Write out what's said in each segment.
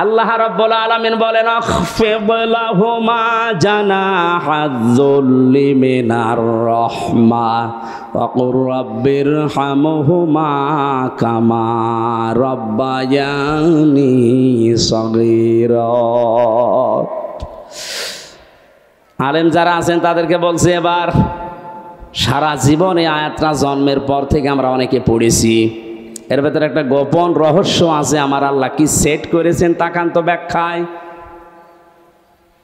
আল্লাহ রাব্বুল আলামিন বলেন আখফিদ লাহুমা জানাহায-যুল্লি মিনার রাহমা ওয়া কুর রাব্বিরহামহুমা কামা রাব্বায়ানি সগীরা। আলেম যারা আছেন তাদেরকে বলছে, এবার সারা জীবনে আয়াতটা জন্মের পর থেকে আমরা অনেকে পড়েছি, এর ভেতরে একটা গোপন রহস্য আছে। আমার আল্লাহ কি সেট করেছেন তাকান তো ব্যাখ্যায়।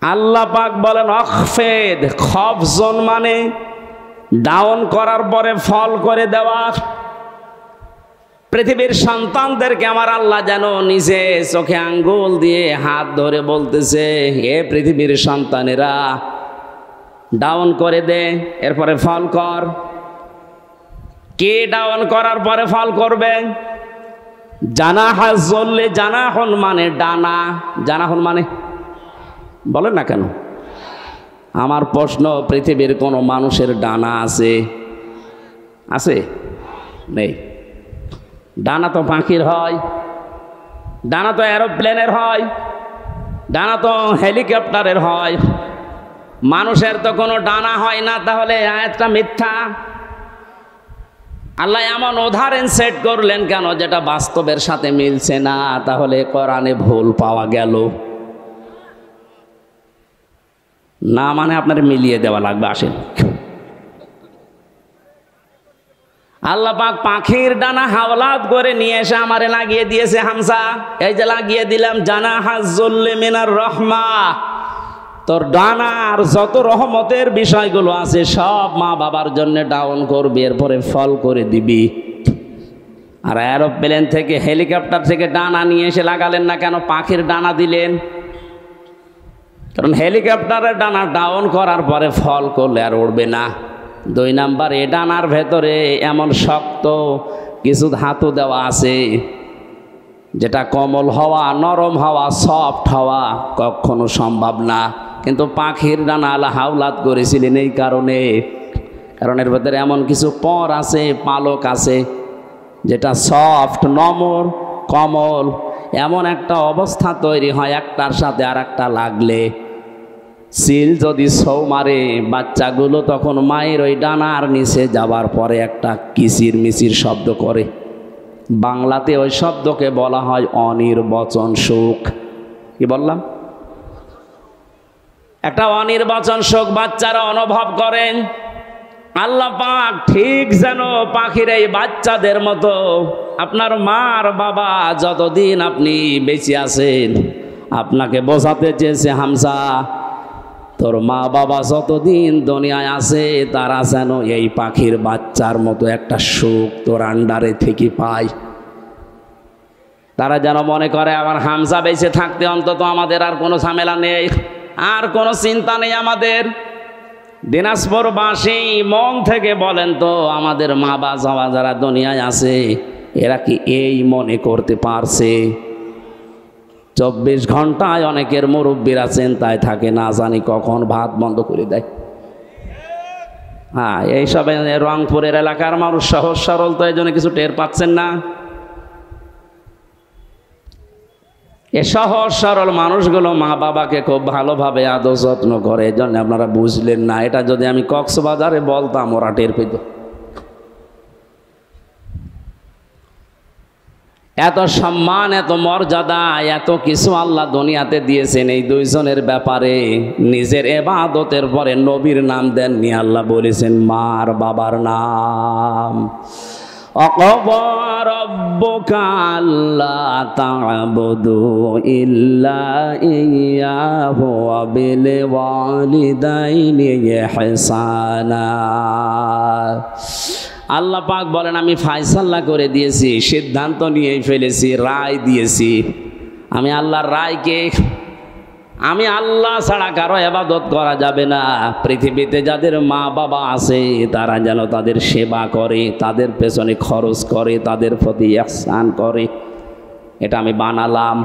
আল্লাহ পাক বলেন আখফিদ, খফজন মানে ডাউন করার পরে ফল করে দেওয়া। পৃথিবীর সন্তানদেরকে আমার আল্লাহ যেন নিজে চোখে আঙ্গুল দিয়ে হাত ধরে বলতেছে, হে পৃথিবীর সন্তানেরা ডাউন করে দে, এরপরে ফল কর। কে ডাউন করার পরে ফল করবে? জানাহায-যুল্লি, জানাহুন মানে ডানা, জানাহুন মানে বলেন না কেন? আমার প্রশ্ন, পৃথিবীর কোনো মানুষের ডানা আছে? আছে? নেই। ডানা তো পাখির হয়, ডানা তো এরোপ্লেনের হয়, ডানা তো হেলিকপ্টারের হয়, মানুষের তো কোনো ডানা হয় না। তাহলে আয়াতটা মিথ্যা। আল্লাহ এমন উদাহরণ সেট করলেন কেন যেটা বাস্তবের সাথে মিলছে না? তাহলে কোরআনে ভুল পাওয়া গেল না, মানে আপনার মিলিয়ে দেওয়া লাগবে। আসেন, আল্লাহ পাক পাখির ডানা হাওলাত করে নিয়ে এসে আমারে লাগিয়ে দিয়েছে হামজা। এই যে লাগিয়ে দিলাম, জানাহায-যুল্লি মিনার রাহমা, তোর ডানার যত রহমতের বিষয়গুলো আছে সব মা বাবার জন্য ডাউন করবি, এরপরে ফল করে দিবি। আর এরোপ্লেন থেকে, হেলিকপ্টার থেকে ডানা নিয়ে এসে লাগালেন না কেন? পাখির ডানা দিলেন, কারণ হেলিকপ্টারের ডানা ডাউন করার পরে ফল করলে আর উড়বে না। 2 নাম্বার, এ ডানার ভেতরে এমন শক্ত কিছু ধাতু দেওয়া আছে যেটা কোমল হওয়া, নরম হওয়া, সফট হওয়া কখনো সম্ভব না। কিন্তু পাখির ডানা আল্লাহ হাওলাত করেছিলেন এই কারণে, কারণ এর ভেতরে এমন কিছু পর আছে, পালক আছে যেটা সফট, নমর, কোমল। এমন একটা অবস্থা তৈরি হয় একটার সাথে আর একটা লাগলে, সিল যদি ছৌ মারে বাচ্চাগুলো, তখন মায়ের ওই ডানার নিচে যাবার পরে একটা কিচির মিচির শব্দ করে। বাংলাতে ওই শব্দকে বলা হয় অনির্বচন সুখ। কি বললাম? একটা অনির্বচন সুখ বাচ্চারা অনুভব করেন। আল্লাহ পাক ঠিক যেন পাখির এই বাচ্চাদের মতো আপনার মার বাবা যতদিন আপনি বেঁচে আছেন, আপনাকে বোঝাতে চেয়েছে হামজা, তোর মা বাবা যতদিন দুনিয়ায় আছে তারা যেন এই পাখির বাচ্চার মতো একটা সুখ তোর আন্ডারে থেকে পায়। তারা যেন মনে করে আমার হামজা বেঁচে থাকতে অন্তত আমাদের আর কোনো ঝামেলা নেই, আর কোনো চিন্তা নেই আমাদের। দিনাজপুরবাসী মন থেকে বলেন তো, আমাদের মা বাবা যারা দুনিয়ায় আছে এরা কি এই মনে করতে পারছে? 24 ঘন্টায় অনেকের মুরব্বীরা চিন্তায় থাকে, না জানি কখন ভাত বন্ধ করে দেয়। হ্যাঁ, এইসব রংপুরের এলাকার মানুষ সহজ সরল, তো এই জন্য কিছু টের পাচ্ছেন না। এ সহজ সরল মানুষগুলো মা বাবাকে খুব ভালোভাবে আদর যত্ন করে, এই জন্য আপনারা বুঝলেন না। এটা যদি আমি কক্সবাজারে বলতাম ওরা টের পেত। এত সম্মান, এত মর্যাদা, এত কিছু আল্লাহ দুনিয়াতে দিয়েছেন এই দুইজনের ব্যাপারে। নিজের ইবাদতের পরে নবীর নাম দেননি, আল্লাহ বলেছেন মার বাবার নাম। وَقَضَى رَبُّكَ أَلَّا تَعْبُدُوا إِلَّا إِيَّاهُ وَبِالْوَالِدَيْنِ إِحْسَانًا। আল্লাহ পাক বলেন আমি ফায়সালা করে দিয়েছি, সিদ্ধান্ত নিয়ে ফেলেছি, রায় দিয়েছি। আমি আল্লাহর রায়কে, আমি আল্লাহ ছাড়া কারো ইবাদত করা যাবে না। পৃথিবীতে যাদের মা বাবা আছে তারা যেন তাদের সেবা করে, তাদের পেছনে খরচ করে, তাদের প্রতি ইহসান করে। এটা আমি বানালাম।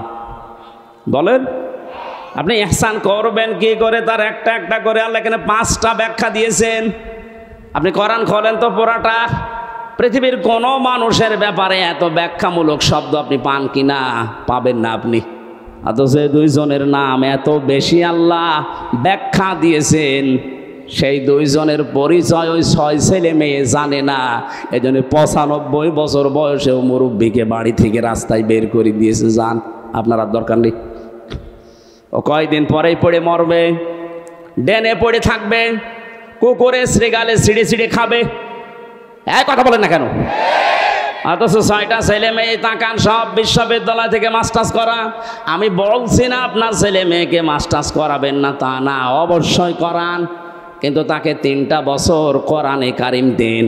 বলেন আপনি ইহসান করবেন কি করে? তার একটা একটা করে আল্লাহ এখানে 5টা ব্যাখ্যা দিয়েছেন। আপনি কোরআন খোলেন তো পুরাটা, পৃথিবীর কোনো মানুষের ব্যাপারে এত ব্যাখ্যামূলক শব্দ আপনি পান কিনা? পাবেন না আপনি। অথচ এই দুইজনের নাম এত বেশি আল্লাহ ব্যাখ্যা দিয়েছেন, সেই দুইজনের পরিচয় ওই 6 ছেলে মেয়ে জানে না। এই জন্য 95 বছর বয়সেও মুরব্বীকে বাড়ি থেকে রাস্তায় বের করে দিয়েছে, যান আপনার আর দরকার নেই। ও কয়দিন পরেই পড়ে মরবে, ডেনে পড়ে থাকবে, কুকুরে শ্রীগালে ছিঁড়ে ছিঁড়ে খাবে। এক কথা বলেন না কেন? অথচ 6টা ছেলে মেয়ে তাকান, সব বিশ্ববিদ্যালয় থেকে মাস্টার্স করা। আমি বলছি না আপনার ছেলে মেয়েকে মাস্টার্স করাবেন না, তা না, অবশ্যই করান, কিন্তু তাকে 3টা বছর কোরআনে কারিম দিন।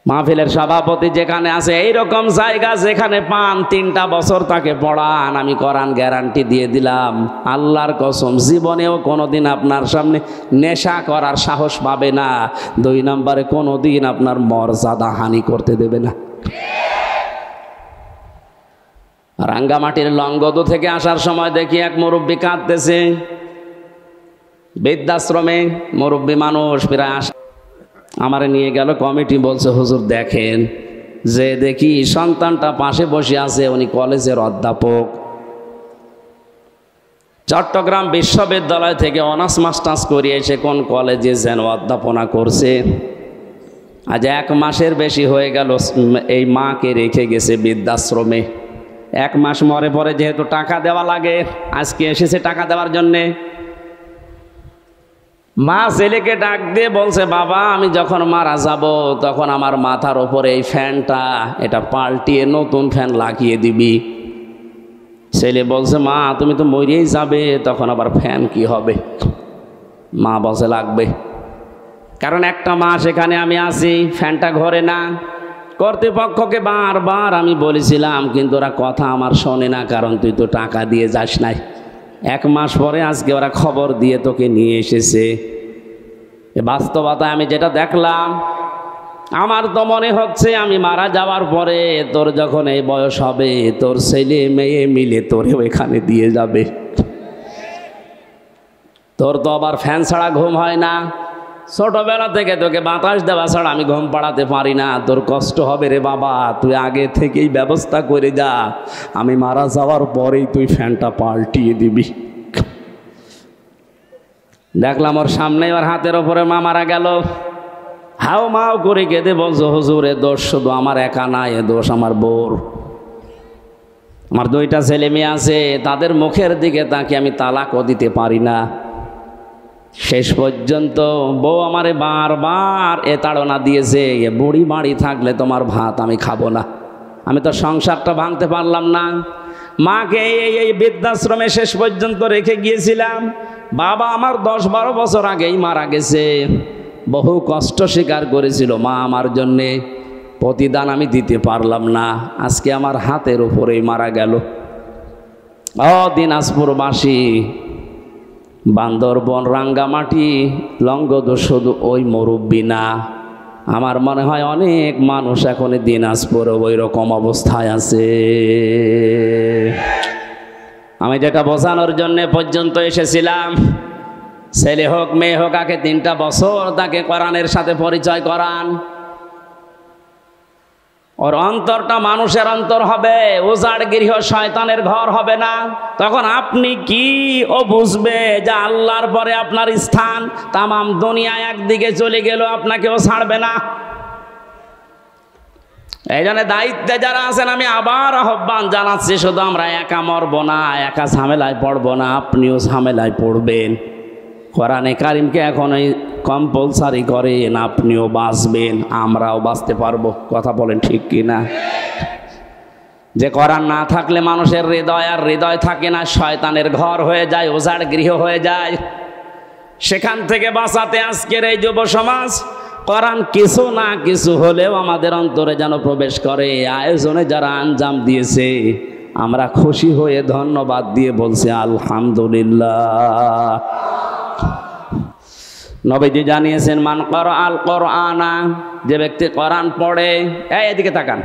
মাহফিলের সভাপতি যেখানে আছে, এইরকম জায়গা যেখানে পান 3টা বছর তাকে পড়ান। আমি কোরআন গ্যারান্টি দিয়ে দিলাম, আল্লাহর কসম জীবনেও কোনোদিন আপনার সামনে নেশা করার সাহস পাবে না। 2 নম্বরে কোনোদিন আপনার মর্যাদা হানি করতে দেবে না। রাঙ্গামাটির লংগদু থেকে আসার সময় দেখি এক মুরব্বী কাঁদতেছে, বৃদ্ধাশ্রমে মুরব্বী মানুষ প্রায় আমারে নিয়ে গেল কমিটি, বলছে হুজুর দেখেন, যে দেখি সন্তানটা পাশে বসে আছে, উনি কলেজের অধ্যাপক, চট্টগ্রাম বিশ্ববিদ্যালয় থেকে অনার্স মাস্টার্স করিয়ে এসে কোন কলেজে যেন অধ্যাপনা করছে। আজ 1 মাসের বেশি হয়ে গেল এই মাকে রেখে গেছে বৃদ্ধাশ্রমে। 1 মাস মরে পরে যেহেতু টাকা দেওয়া লাগে, আজকে এসেছে টাকা দেওয়ার জন্যে। মা ছেলেকে ডাক দিয়ে বলছে, বাবা আমি যখন মারা যাব তখন আমার মাথার ওপরে এই ফ্যানটা এটা পাল্টিয়ে নতুন ফ্যান লাগিয়ে দিবি। ছেলে বলছে, মা তুমি তো মরেই যাবে, তখন আবার ফ্যান কি হবে? মা বলছে লাগবে, কারণ 1টা মাস এখানে আমি আছি, ফ্যানটা ঘরে না। কর্তৃপক্ষকে বারবার আমি বলেছিলাম, কিন্তু ওরা কথা আমার শোনে না, কারণ তুই তো টাকা দিয়ে যাস নাই। 1 মাস পরে আজকে ওরা খবর দিয়ে তোকে নিয়ে এসেছে। বাস্তবতায় আমি যেটা দেখলাম, আমার তো মনে হচ্ছে আমি মারা যাওয়ার পরে তোর যখন এই বয়স হবে, তোর ছেলে মেয়ে মিলে তোরেও এখানে দিয়ে যাবে। তোর তো আবার ফ্যান ছাড়া ঘুম হয় না, ছোটবেলা থেকে তোকে বাতাস দেওয়া ছাড়া আমি ঘুম পাড়াতে পারি না। তোর কষ্ট হবে রে বাবা, তুই আগে থেকেই ব্যবস্থা করে যা, আমি মারা যাওয়ার পরেই তুই ফ্যানটা পাল্টিয়ে দিবি। দেখলাম ওর সামনে ওর হাতের ওপরে মা মারা গেল, হাও মাও করে কেঁদে বলছো, হুজুর এ দোষ শুধু আমার একা না, এ দোষ আমার বউর। আমার 2টা ছেলে মেয়ে আছে, তাদের মুখের দিকে তাকে আমি তালাকও দিতে পারি না। শেষ পর্যন্ত বউ আমারে বারবার এ তাড়না দিয়েছে, এ বুড়ি বাড়ি থাকলে তোমার ভাত আমি খাবো না। আমি তো সংসারটা ভাঙতে পারলাম না। মাকে এই বৃদ্ধাশ্রমে শেষ পর্যন্ত রেখে গিয়েছিলাম। বাবা আমার 10-12 বছর আগেই মারা গেছে, বহু কষ্ট স্বীকার করেছিল মা আমার জন্যে, প্রতিদান আমি দিতে পারলাম না। আজকে আমার হাতের উপরেই মারা গেল। দিনাজপুরবাসী, বান্দরবন, রাঙ্গামাটি, লংগদু শুধু ওই মুরব্বী না, আমার মনে হয় অনেক মানুষ এখন দিনাজপুরে ওই রকম অবস্থায় আছে। আমি যেটা বোঝানোর জন্য পর্যন্ত এসেছিলাম, ছেলে হোক মেয়ে হোক, আগে 3টা বছর তাকে কোরআনের সাথে পরিচয় করান। ওর অন্তরটা মানুষের অন্তর হবে, উজাড় গৃহ শয়তানের ঘর হবে না। তখন আপনি কি ও বুঝবে যে আল্লাহর পরে আপনার স্থান, তামাম দুনিয়া একদিকে চলে গেল, আপনাকেও ছাড়বে না। এই জন্য দায়িত্বে যারা আছেন আমি আবার আহ্বান জানাচ্ছি, শুধু আমরা একা মরব না, একা ঝামেলায় পড়ব না, আপনিও ঝামেলায় পড়বেন। কোরআনে কারিমকে এখন এই কম্পালসারি করেন, আপনিও বাঁচবেন, আমরাও বাঁচতে পারবো। কথা বলেন ঠিক কি না? যে কোরআন না থাকলে মানুষের হৃদয় আর হৃদয় থাকে না, শয়তানের ঘর হয়ে যায়, উজাড় গৃহ হয়ে যায়। সেখান থেকে বাঁচাতে আজকের এই যুব সমাজ কোরআন কিছু না কিছু হলেও আমাদের অন্তরে যেন প্রবেশ করে। আয়োজনে যারা আঞ্জাম দিয়েছে, আমরা খুশি হয়ে ধন্যবাদ দিয়ে বলছি আলহামদুলিল্লাহ। নবীজি জানিয়েছেন, মান ক্বারাআল কোরআনা, যে ব্যক্তি কোরআন পড়ে, এদিকে তাকান,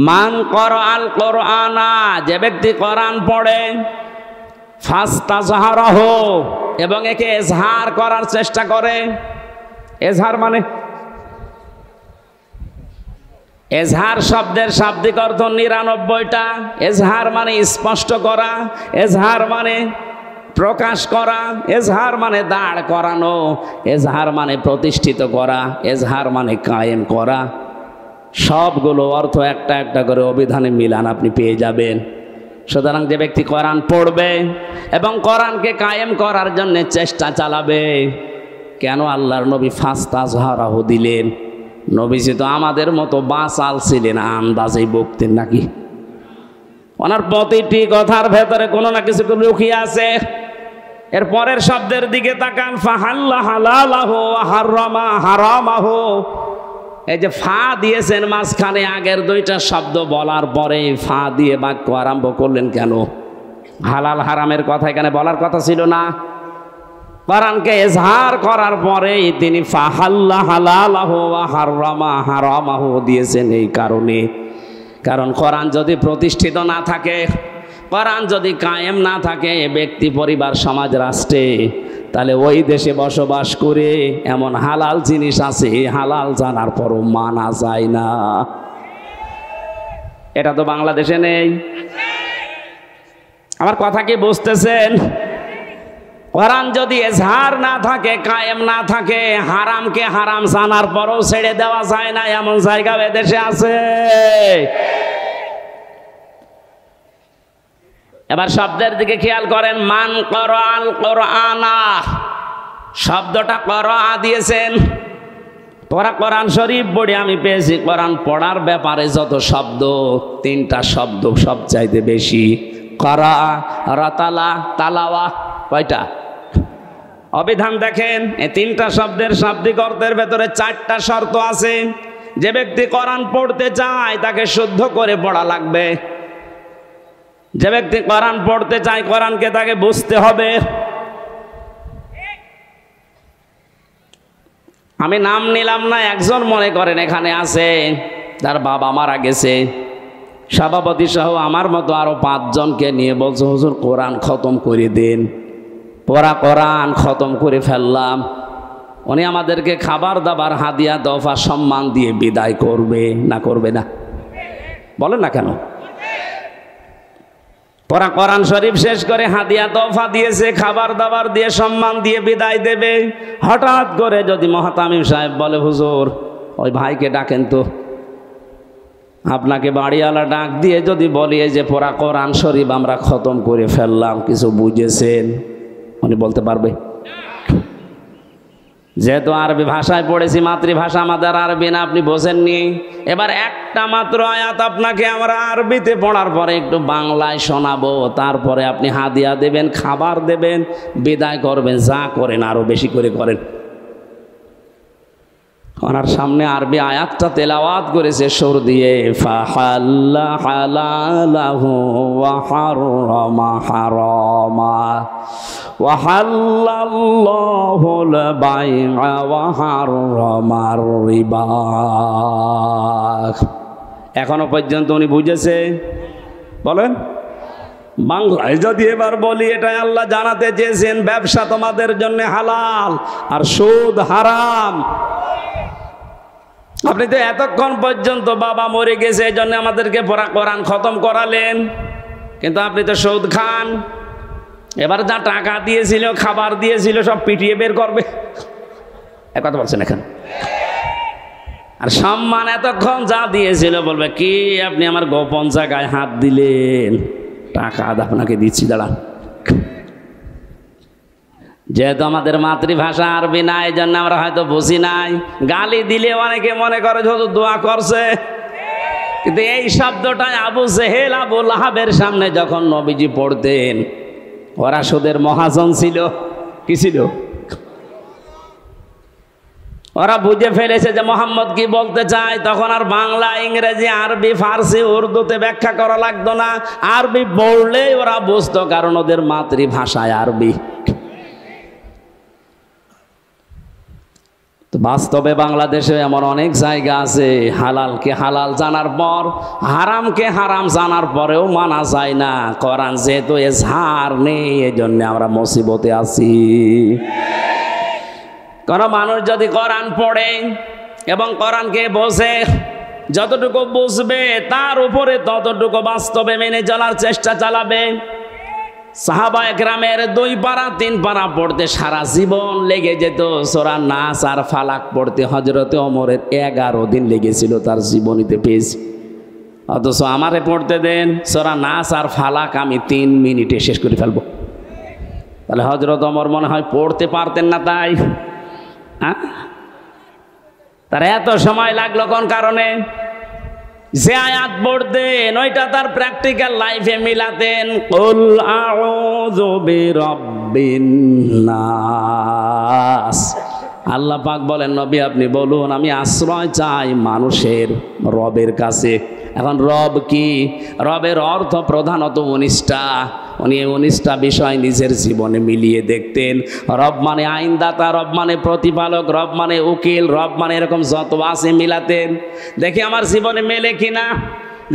মান ক্বারাআল কোরআনা, যে ব্যক্তি কোরআন পড়ে, ফাস্তাজহারাহু, এবং একে এজহার করার চেষ্টা করে। এজহার মানে এজহার শব্দের শাব্দিক অর্থ ৯৯টা। এজহার মানে স্পষ্ট করা, এজহার মানে প্রকাশ করা, এজহার মানে দাঁড় করানো, এজহার মানে প্রতিষ্ঠিত করা, এজহার মানে কায়েম করা। সবগুলো অর্থ একটা একটা করে অভিধানে মিলান আপনি পেয়ে যাবেন। সুতরাং যে ব্যক্তি কোরআন পড়বে এবং কোরআনকে কায়েম করার জন্য চেষ্টা চালাবে, কেন আল্লাহর নবী ফাস্তাজহারাহু দিলেন? নবীজি তো আমাদের মতো বাচাল ছিলেন, আন্দাজেই বকতেন নাকি? ওনার প্রতিটি কথার ভেতরে কোনো না কিছু লুকিয়ে আছে। এর পরের শব্দের দিকে তাকান, ফাহাল্লা হালালাহু ওয়া হারামা হারামাহু। এই যে ফা দিয়েছেন মাঝখানে, আগের দুইটা শব্দ বলার পরে ফা দিয়ে বাক্য আরম্ভ করলেন কেন? হালাল হারামের কথা এখানে বলার কথা ছিল না। কোরআনকে এজহার করার পরেই তিনি ফাহাল্লা হালালাহু ওয়া হারামা হারামাহু দিয়েছেন এই কারণে। কারণ কোরআন যদি প্রতিষ্ঠিত না থাকে, কোরআন যদি কায়েম না থাকে ব্যক্তি, পরিবার, সমাজ, রাষ্ট্রে, তাহলে ওই দেশে বসবাস করে এমন হালাল জিনিস আছে, হালাল জানার পরও মানা যায় না। এটা তো বাংলাদেশে নেই। আমার কথা কি বুঝতেছেন? কোরআন যদি এজহার না থাকে, কায়েম না থাকে, হারামকে হারাম জানার পরও ছেড়ে দেওয়া যায় না, এমন জায়গা এদেশে আছে। এবার শব্দের দিকে খেয়াল করেন, মান করাল কোরআনা, শব্দটা করা দিয়েছেন। পড়া কোরআন শরীফ পড়ে আমি পেয়েছি কোরআন পড়ার ব্যাপারে যত শব্দ, 3টা শব্দ সবচাইতে বেশি। করা, রাতালা, তালাওয়া, কয়টা? অভিধান দেখেন, এই 3টা শব্দের শাব্দিক অর্থের ভেতরে 4টা শর্ত আছে। যে ব্যক্তি কোরআন পড়তে চায় তাকে শুদ্ধ করে পড়া লাগবে। যে ব্যক্তি কোরআন পড়তে চায়, কোরআনকে তাকে বুঝতে হবে। আমি নাম নিলাম না, একজন মনে করেন এখানে আছে তার বাবা মারা গেছে, সভাপতি সহ আমার মতো আরো 5 জনকে নিয়ে বলছে হুজুর কোরআন খতম করে দেন। পড়া কোরআন খতম করে ফেললাম। উনি আমাদেরকে খাবার দাবার, হাদিয়া, দফা, সম্মান দিয়ে বিদায় করবে না করবে না? বলেন না কেন? পড়া কোরআন শরীফ শেষ করে হাদিয়া দফা দিয়েছে, খাবার দাবার দিয়ে সম্মান দিয়ে বিদায় দেবে। হঠাৎ করে যদি মহাতামিম সাহেব বলে হুজুর ওই ভাইকে ডাকেন তো, আপনাকে বাড়িওয়ালা ডাক দিয়ে যদি বলি যে পড়া কোরআন শরীফ আমরা খতম করে ফেললাম, কিছু বুঝেছেন? উনি বলতে পারবে? যেহেতু আরবি ভাষায় পড়েছি, মাতৃভাষা আমাদের আরবি না, আপনি বোঝেননি। এবার একটা মাত্র আয়াত আপনাকে আমরা আরবিতে পড়ার পরে একটু বাংলায় শোনাবো, তারপরে আপনি হাদিয়া দেবেন, খাবার দেবেন, বিদায় করবেন। যা করেন আরো বেশি করে করেন। ওনার সামনে আরবি আয়াতটা তেলাওয়াত করেছে সুর দিয়ে, ফাহাল্লা হালালাহু ওয়া হারামা হারামা ওয়া হাল্লাল্লাহুল বাইআ ওয়া হারামার রিবা। এখনো পর্যন্ত উনি বুঝেছে? বলেন। বাংলায় যদি এবার বলি, এটাই আল্লাহ জানাতে চেয়েছেন ব্যবসা তোমাদের জন্য হালাল আর সুদ হারাম। আপনি তো এতক্ষণ পর্যন্ত বাবা মরে গেছে এই জন্য আমাদেরকে পড়া কোরআন খতম করালেন, কিন্তু আপনি তো সুদ খান। এবার যা টাকা দিয়েছিল, খাবার দিয়েছিল, সব পিটিয়ে বের করবে। এক কথা বলছেন এখন। আর সম্মান এতক্ষণ যা দিয়েছিল বলবে কি আপনি আমার গোপন জায়গায় হাত দিলেন, টাকা আপনাকে দিচ্ছি দাঁড়ান। যেহেতু আমাদের মাতৃভাষা আরবি না, এই জন্য আমরা হয়তো বুঝি নাই। গালি দিলে অনেকে মনে করে যে দোয়া করছে, কিন্তু এই শব্দটা আবু জেহেল, আবু লাহাবের সামনে যখন নবীজি পড়তেন, ওরা সুদের মহাজন ছিল। কি ছিল? ওরা বুঝে ফেলেছে যে মোহাম্মদ কি বলতে চায়। তখন আর বাংলা, ইংরেজি, আরবি, ফার্সি, উর্দুতে ব্যাখ্যা করা লাগতো না। আরবি পড়লেই ওরা বুঝতো, কারণ ওদের মাতৃভাষায় আরবি। বাস্তবে বাংলাদেশে এমন অনেক জায়গা আছে হালালকে হালাল জানার পর, হারামকে হারাম জানার পরেও মানা যায় না। কোরআন যেহেতু এজহার নেই, এই জন্য আমরা মুসিবতে আছি। কোন মানুষ যদি কোরআন পড়ে এবং কোরআনকে বোঝে, যতটুকু বুঝবে তার উপরে ততটুকু বাস্তবে মেনে চলার চেষ্টা চালাবে। সাহাবা একরামের 2 পারা 3 পারা পড়তে সারা জীবন লেগে যেত। সূরা নাস আর ফালাক পড়তে হযরতে ওমরের 11 দিন লেগেছিল তার জীবনীতে পেয়েছি। অথচ আমারে পড়তে দেন সূরা নাস আর ফালাক আমি 3 মিনিটে শেষ করে ফেলবো। তাহলে হযরত ওমর মনে হয় পড়তে পারতেন না, তাই তার এত সময় লাগলো কোন কারণে? যে আয়াত পড়তেন ওইটা তার প্র্যাকটিক্যাল লাইফে মিলাতেন। কুল আউযু বিরাব্বিন নাস। আল্লাহ পাক বলেন, নবী আপনি বলুন আমি আশ্রয় চাই মানুষের রবের কাছে। এখন রব কি? রবের অর্থ প্রধানত 19টা। উনি 19টা বিষয় নিজের জীবনে মিলিয়ে দেখতেন। রব মানে আইনদাতা, রব মানে প্রতিপালক, রব মানে উকিল, রব মানে এরকম যত আছে মিলাতেন, দেখি আমার জীবনে মেলে কিনা।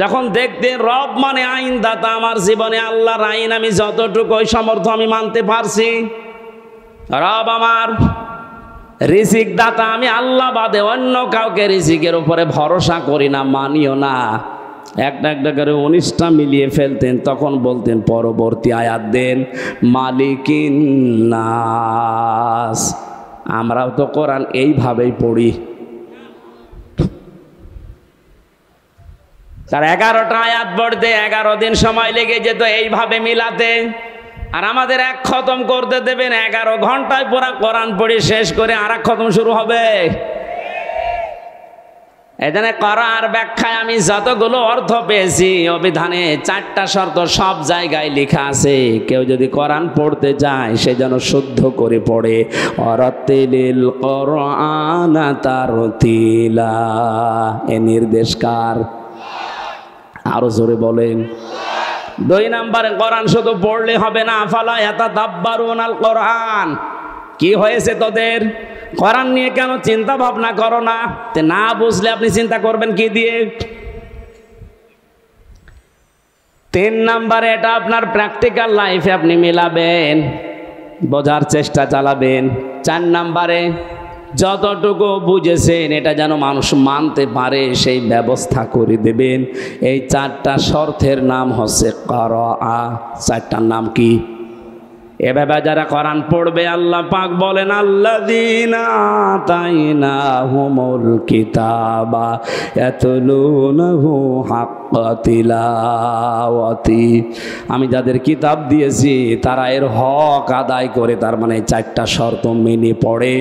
যখন দেখতেন রব মানে আইনদাতা, আমার জীবনে আল্লাহর আইন আমি যতটুকু ওই সামর্থ্য আমি মানতে পারছি। রব আমার রিজিক দাতা, আমি আল্লাহ বাদে অন্য কাউকে রিজিকের উপরে ভরসা করি না, মানিও না। একটা একটা করে 19টা মিলিয়ে ফেলতেন। তখন বলতেন পরবর্তী আয়াত দেন মালিকিন নাস। আমরাও তো কোরআন এইভাবেই পড়ি। তার 11টা আয়াত পড়তে 11 দিন সময় লেগে যেত এইভাবে মিলাতে। আর আমাদের এক খতম করতে দেবেন 11 ঘন্টায় পুরা কোরআন পড়ে শেষ করে আর এক খতম শুরু হবে। এখানে করার ব্যাখ্যায় আমি যতগুলো অর্থ পেয়েছি, অভিধানে 4টা শর্ত সব জায়গায় লেখা আছে। কেউ যদি কোরআন পড়তে যায় সে যেন শুদ্ধ করে পড়ে। অরাতিলিল কোরআন তারতিলা। এ নির্দেশ কার? আরো জোরে বলেন। 2 নম্বরে কোরআন শুধু পড়লে হবে না, আফালা ইয়াতাদাব্বারুনাল কোরআন। কি হয়েছে তোদের? কোরআন নিয়ে কেন চিন্তা ভাবনা করো না? না বুঝলে আপনি চিন্তা করবেন কি দিয়ে? 3 নম্বরে এটা আপনার প্র্যাকটিক্যাল লাইফে আপনি মেলাবেন, বোঝার চেষ্টা চালাবেন। 4 নম্বরে যতটুকু বুঝেছেন এটা যেন মানুষ মানতে পারে সেই ব্যবস্থা করে দেবেন। এই 4টা শর্তের নাম হচ্ছে করাআ। 4টার নাম কি? এভাবে যারা কোরআন পড়বে আল্লাহ পাক বলেন আল্লাযীনা আতাইনাহুমুল কিতাবা ইয়াতলুনাহু হাক্কা তিলাওয়াতি। আমি যাদের কিতাব দিয়েছি তারা এর হক আদায় করে, তার মানে 4টা শর্ত মেনে পড়ে।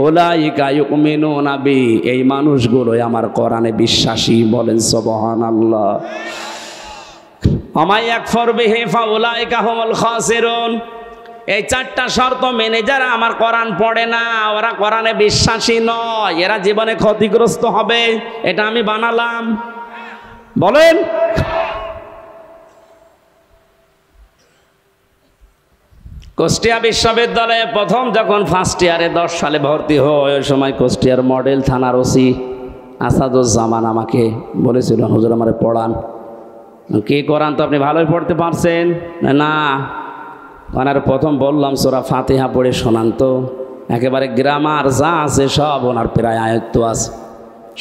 উলাইকা ইউমিনুনা বি। এই মানুষগুলোই আমার কোরআনে বিশ্বাসী। বলেন সুবহানাল্লাহ। ওয়া ইয়াকফুর বিহি ফাউলাইকা হুমুল খাসিরুন। এই 4টা শর্ত মেনে যারা আমার কোরআন পড়ে না, ওরা কোরআনে বিশ্বাসী নয়, এরা জীবনে ক্ষতিগ্রস্ত হবে। এটা আমি বানালাম। বলেন। কুষ্টিয়া বিশ্ববিদ্যালয়ে প্রথম যখন ফার্স্ট ইয়ারে 10 সালে ভর্তি হয়, ওই সময় কুষ্টিয়ার মডেল থানার ওসি আসাদুজ্জামান আমাকে বলেছিল, হুজুর আমারে পড়ান। কি কোরআন তো আপনি ভালোই পড়তে পারছেন না? ওনার প্রথম বললাম সূরা ফাতিহা পড়ে শোনান তো। একেবারে গ্রামার যা আছে সব ওনার প্রায় আয়ত্ত আছে।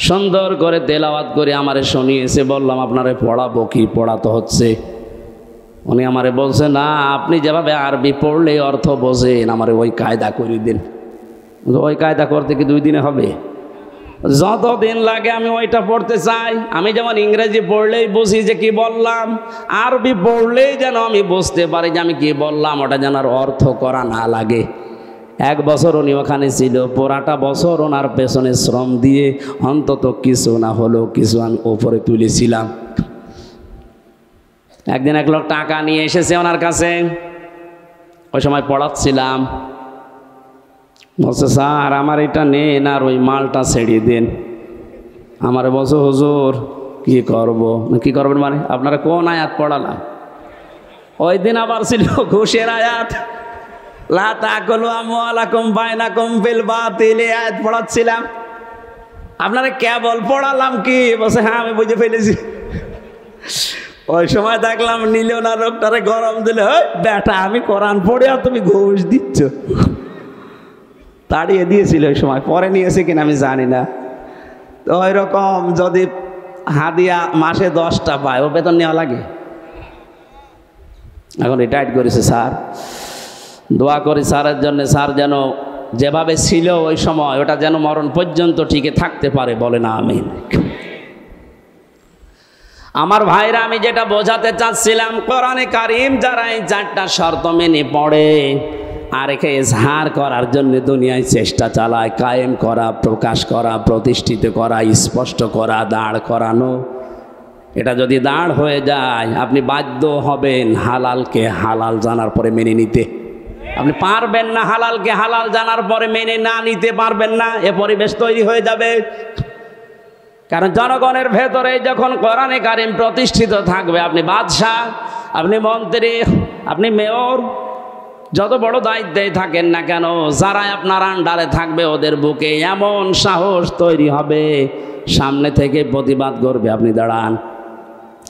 সুন্দর করে তেলাওয়াত করে আমারে শুনিয়েছে। বললাম আপনারে পড়াবো কি? পড়াতে হচ্ছে। উনি আমারে বলছে না, আপনি যেভাবে আরবি পড়লে অর্থ বোঝেন আমারে ওই কায়দা করে দিন। ওই কায়দা করতে কি 2 দিনে হবে? যতদিন লাগে আমি ওইটা পড়তে চাই। আমি যেমন ইংরেজি পড়লেই বুঝি যে কি বললাম, আরবি পড়লেই যেন আমি বুঝতে পারি যে আমি কি বললাম, ওটা যেন আর অর্থ করা না লাগে। 1 বছর উনি ওখানে ছিল, পুরাটা বছর ওনার পেছনে শ্রম দিয়ে অন্তত কিছু না হলেও কিছু আমি ওপরে তুলেছিলাম। একদিন এক লোক টাকা নিয়ে এসেছে ওনার কাছে, ওই সময় পড়াচ্ছিলাম। বলছে স্যার আমার এটা নেন আর ওই মালটা ছেড়ে দেন। আমার বলছে হুজুর কি করব? কি করবেন মানে আপনারা কোন আয়াত পড়ালাম? ওই দিন আবার ছিল ঘুষের আয়াত, লা তাকুলু আমওয়ালাকুম বাইনাকুম বিল বাতিল, আয়াত পড়াচ্ছিলাম। আপনারা কেবল পড়ালাম কি? বলছে হ্যাঁ আমি বুঝে ফেলেছি। ওই সময় দেখলাম নিল না, লোকটারে গরম দিলে, বেটা আমি কোরআন পড়ে আর তুমি ঘুষ দিচ্ছ। তাড়িয়ে দিয়েছিল ওই সময়, পরে নিয়েছে কিনা আমি জানি না। তো ওই রকম যদি হাদিয়া মাসে 10টা পায়, ও বেতন নেওয়া লাগে? এখন রিটায়ার্ড করেছে স্যার। দোয়া করি স্যারের জন্য, স্যার যেন যেভাবে ছিল ওই সময় ওটা যেন মরণ পর্যন্ত টিকে থাকতে পারে, বলে না আমিন। আমার ভাইরা, আমি যেটা বোঝাতে চাচ্ছিলাম, কোরআনে কারিম যারা এই 4টা শর্ত মেনে পড়ে আর একে ইজহার করার জন্য দুনিয়ায় চেষ্টা চালায়, কায়েম করা, প্রকাশ করা, প্রতিষ্ঠিত করা, স্পষ্ট করা, দাঁড় করানো, এটা যদি দাঁড় হয়ে যায় আপনি বাধ্য হবেন হালালকে হালাল জানার পরে মেনে নিতে। আপনি পারবেন না হালালকে হালাল জানার পরে মেনে না নিতে পারবেন না, এ পরিবেশ তৈরি হয়ে যাবে। কারণ জনগণের ভেতরে যখন কোরআনে কারিম প্রতিষ্ঠিত থাকবে, আপনি বাদশাহ, আপনি মন্ত্রী, আপনি মেয়র, যত বড় দায়িত্বে থাকেন না কেন, যারা আপনার আন্ডারে থাকবে ওদের বুকে এমন সাহস তৈরি হবে, সামনে থেকে প্রতিবাদ করবে, আপনি দাঁড়ান।